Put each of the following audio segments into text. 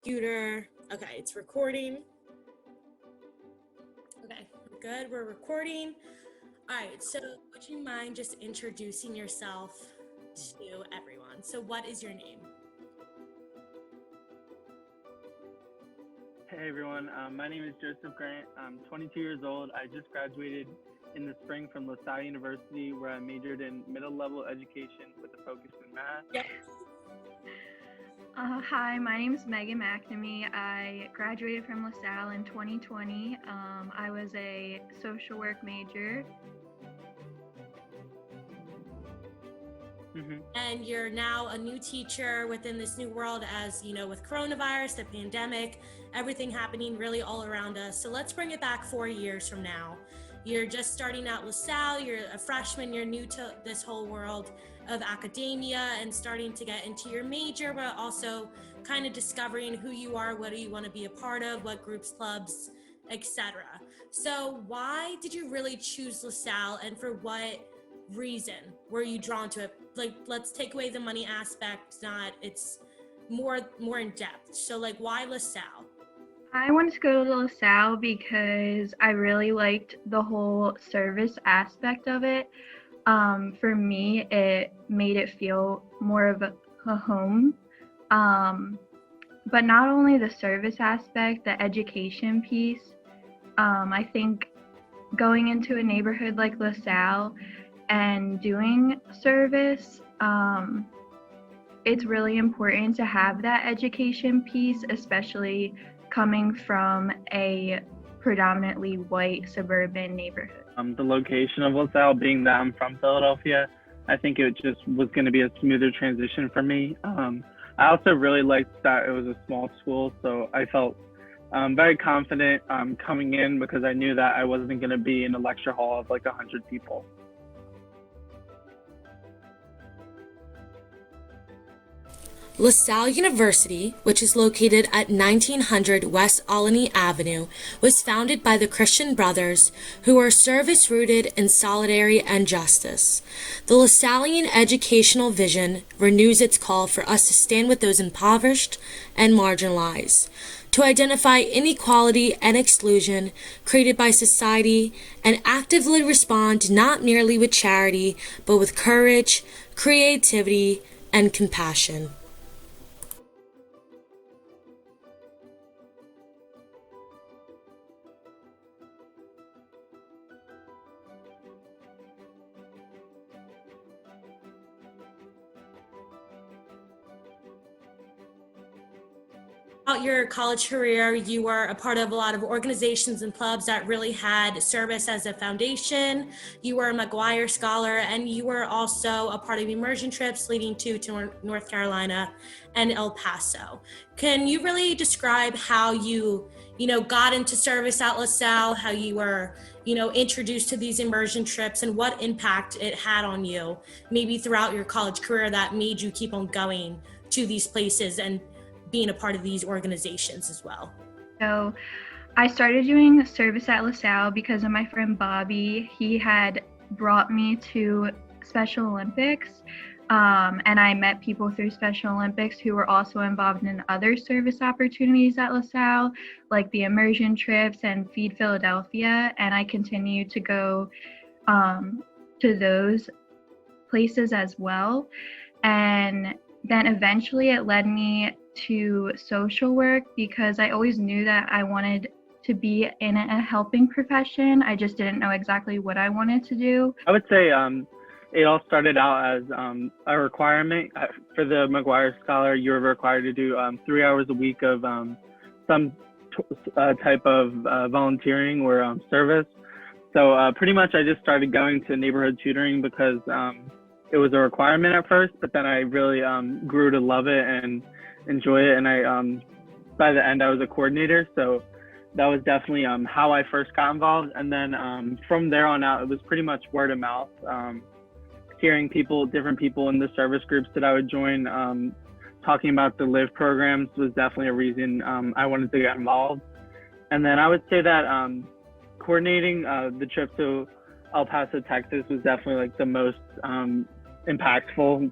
Computer. Okay, it's recording. Okay, good. We're recording. All right, so would you mind just introducing yourself to everyone? So, what is your name? Hey everyone, my name is Joseph Grant. I'm 22 years old. I just graduated in the spring from LaSalle University, where I majored in middle level education with a focus in math. Yep. Hi, my name is Megan McNamee. I graduated from LaSalle in 2020. I was a social work major. And you're now a new teacher within this new world, as you know, with coronavirus, the pandemic, everything happening really all around us. So let's bring it back 4 years from now. You're just starting out LaSalle, you're a freshman, you're new to this whole world of academia and starting to get into your major, but also kind of discovering who you are, what do you want to be a part of, what groups, clubs, etc. So why did you really choose LaSalle, and for what reason were you drawn to it? Like, let's take away the money aspect, not it's more in depth. So like, why LaSalle? I wanted to go to LaSalle because I really liked the whole service aspect of it. For me, it made it feel more of a home. But not only the service aspect, the education piece. I think going into a neighborhood like LaSalle and doing service, it's really important to have that education piece, especially coming from a predominantly white suburban neighborhood. The location of LaSalle, being that I'm from Philadelphia, I think it just was going to be a smoother transition for me. I also really liked that it was a small school, so I felt very confident coming in because I knew that I wasn't going to be in a lecture hall of like 100 people. LaSalle University, which is located at 1900 West Alany Avenue, was founded by the Christian Brothers, who are service-rooted in solidarity and justice. The LaSallian educational vision renews its call for us to stand with those impoverished and marginalized, to identify inequality and exclusion created by society, and actively respond not merely with charity, but with courage, creativity, and compassion. Throughout your college career, you were a part of a lot of organizations and clubs that really had service as a foundation. You were a McGuire Scholar, and you were also a part of immersion trips leading to North Carolina and El Paso. Can you really describe how you got into service at LaSalle, how you were, introduced to these immersion trips, and what impact it had on you, maybe throughout your college career, that made you keep on going to these places and being a part of these organizations as well? So I started doing service at LaSalle because of my friend Bobby. He had brought me to Special Olympics, and I met people through Special Olympics who were also involved in other service opportunities at LaSalle, like the immersion trips and Feed Philadelphia, and I continued to go to those places as well. And then eventually it led me to social work because I always knew that I wanted to be in a helping profession. I just didn't know exactly what I wanted to do. I would say it all started out as a requirement. For the McGuire Scholar, you were required to do 3 hours a week of some type of volunteering or service. So pretty much I just started going to neighborhood tutoring because it was a requirement at first, but then I really grew to love it and enjoy it. And I, by the end, I was a coordinator. So that was definitely how I first got involved. And then from there on out, it was pretty much word of mouth. Hearing different people in the service groups that I would join, talking about the LIVE programs was definitely a reason I wanted to get involved. And then I would say that coordinating the trip to El Paso, Texas was definitely like the most impactful.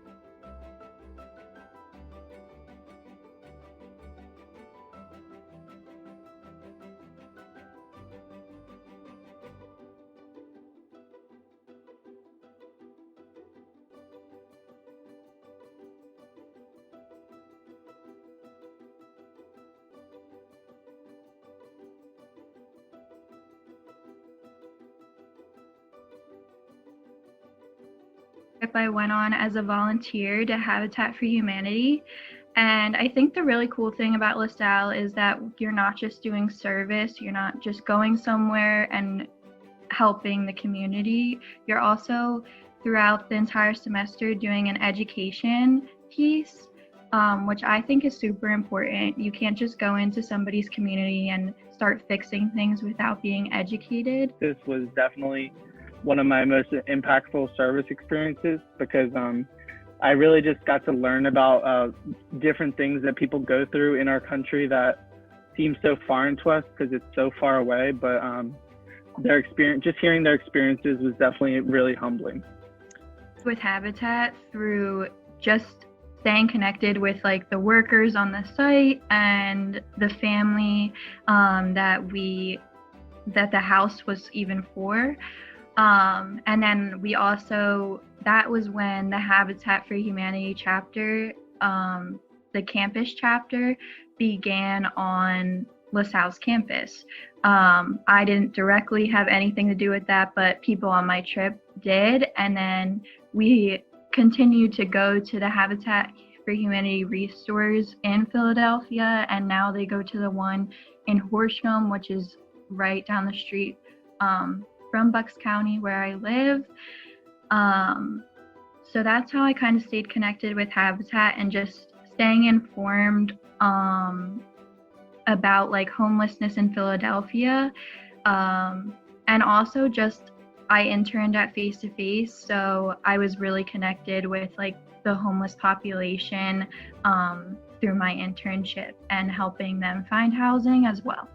trip I went on as a volunteer to Habitat for Humanity. And I think the really cool thing about LaSalle is that you're not just doing service, you're not just going somewhere and helping the community. You're also throughout the entire semester doing an education piece, which I think is super important. You can't just go into somebody's community and start fixing things without being educated. This was definitely one of my most impactful service experiences because I really just got to learn about different things that people go through in our country that seem so foreign to us because it's so far away. But their experience, just hearing their experiences, was definitely really humbling. With Habitat, through just staying connected with like the workers on the site and the family that the house was even for. And then we also, that was when the Habitat for Humanity chapter, the campus chapter, began on LaSalle's campus. I didn't directly have anything to do with that, but people on my trip did. And then we continued to go to the Habitat for Humanity restores in Philadelphia, and now they go to the one in Horsham, which is right down the street from Bucks County where I live. So that's how I kind of stayed connected with Habitat and just staying informed about like homelessness in Philadelphia. And also just I interned at Face to Face, so I was really connected with like the homeless population through my internship and helping them find housing as well.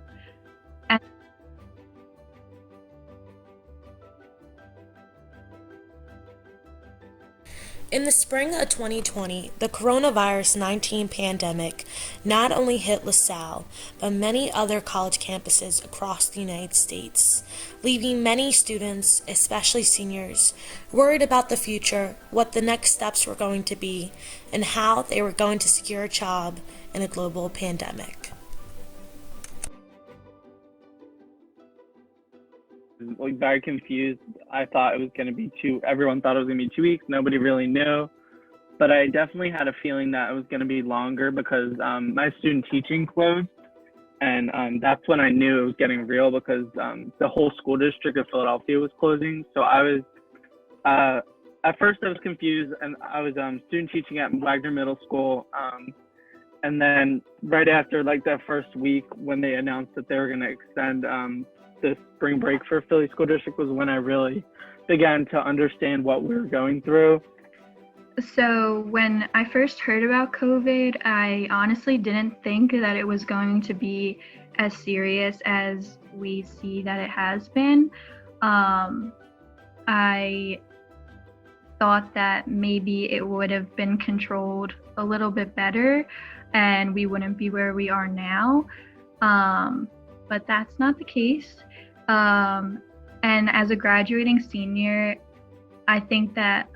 In the spring of 2020, the coronavirus 19 pandemic not only hit LaSalle, but many other college campuses across the United States, leaving many students, especially seniors, worried about the future, what the next steps were going to be, and how they were going to secure a job in a global pandemic. Like very confused. I thought it was going to be everyone thought it was going to be 2 weeks. Nobody really knew. But I definitely had a feeling that it was going to be longer because my student teaching closed. And that's when I knew it was getting real because the whole school district of Philadelphia was closing. So I was, at first I was confused, and I was student teaching at Wagner Middle School. And then right after like that first week when they announced that they were going to extend the spring break for Philly School District was when I really began to understand what we were going through. So when I first heard about COVID, I honestly didn't think that it was going to be as serious as we see that it has been. I thought that maybe it would have been controlled a little bit better and we wouldn't be where we are now. But that's not the case. And as a graduating senior, I think that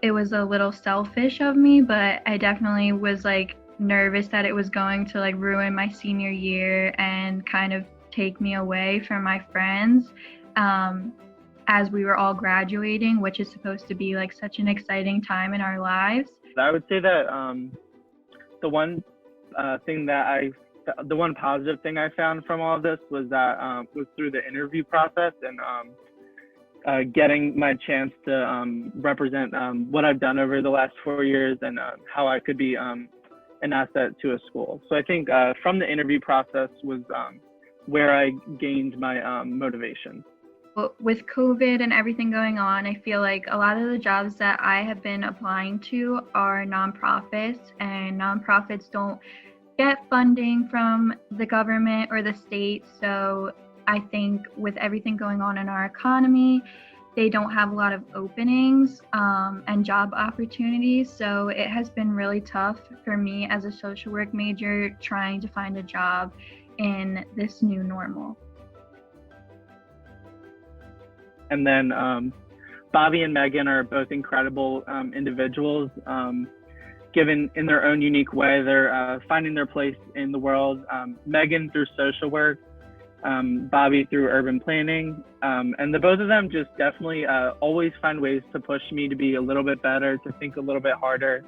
it was a little selfish of me, but I definitely was like nervous that it was going to like ruin my senior year and kind of take me away from my friends as we were all graduating, which is supposed to be like such an exciting time in our lives. I would say that the one positive thing I found from all of this was that was through the interview process and getting my chance to represent what I've done over the last 4 years and how I could be an asset to a school. So I think from the interview process was where I gained my motivation. With COVID and everything going on, I feel like a lot of the jobs that I have been applying to are nonprofits, and nonprofits don't get funding from the government or the state. So I think with everything going on in our economy, they don't have a lot of openings and job opportunities. So it has been really tough for me as a social work major trying to find a job in this new normal. And then Bobby and Megan are both incredible individuals. Given in their own unique way, they're finding their place in the world. Megan through social work, Bobby through urban planning. And the both of them just definitely always find ways to push me to be a little bit better, to think a little bit harder.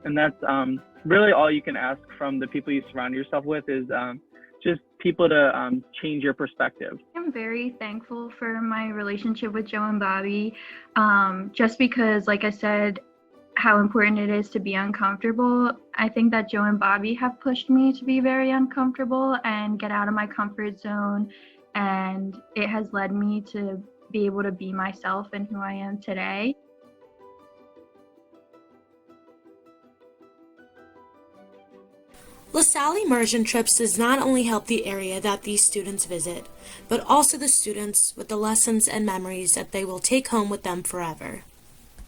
And that's really all you can ask from the people you surround yourself with is just people to change your perspective. I'm very thankful for my relationship with Joe and Bobby, just because, like I said, how important it is to be uncomfortable. I think that Joe and Bobby have pushed me to be very uncomfortable and get out of my comfort zone, and it has led me to be able to be myself and who I am today. LaSalle Immersion Trips does not only help the area that these students visit, but also the students with the lessons and memories that they will take home with them forever.